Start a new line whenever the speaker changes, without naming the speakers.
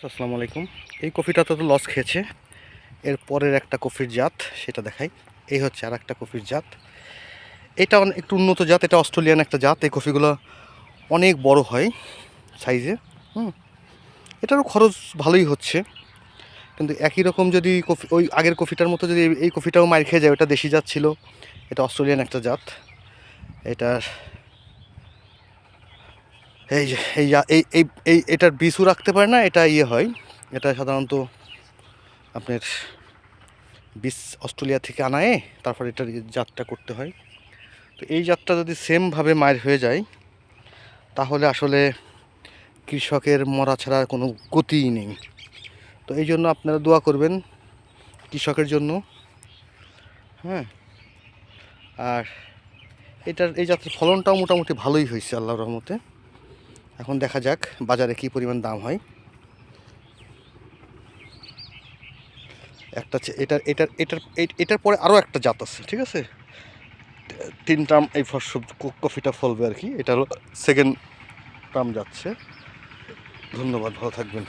আসসালামু আলাইকুম। এই কফিটাতে তো লস খেয়েছে। এর পরের একটা কফির জাত সেটা দেখাই। এই হচ্ছে আর একটা কফির জাত। এটা একটু উন্নত জাত, এটা অস্ট্রেলিয়ান একটা জাত। এই কফিগুলো অনেক বড় হয় সাইজে। হুম, এটারও খরচ ভালোই হচ্ছে, কিন্তু একই রকম যদি কফি ওই আগের কফিটার মতো যদি এই কফিটাও মার খেয়ে যায়, ওটা দেশি জাত ছিল, এটা অস্ট্রেলিয়ান একটা জাত। এটার এই যে এই এই এই এই এটার বীজও রাখতে পারে না, এটা হয়, এটা সাধারণত আপনার বীজ অস্ট্রেলিয়া থেকে আনায় তারপর এটার জাতটা করতে হয়। তো এই জাতটা যদি সেমভাবে মার হয়ে যায় তাহলে আসলে কৃষকের মরা ছাড়া কোনো গতিই নেই। তো এই জন্য আপনারা দোয়া করবেন কৃষকের জন্য। হ্যাঁ, আর এই জাতের ফলনটাও মোটামুটি ভালোই হয়েছে আল্লাহর রহমতে। এখন দেখা যাক বাজারে কী পরিমাণ দাম হয়। একটা এটার এটার এটার এটার পরে আরও একটা জাত আছে, ঠিক আছে? তিন টার্ম এই কফিটা ফলবে আর কি। এটা হলো সেকেন্ড টার্ম যাচ্ছে। ধন্যবাদ, ভালো থাকবেন।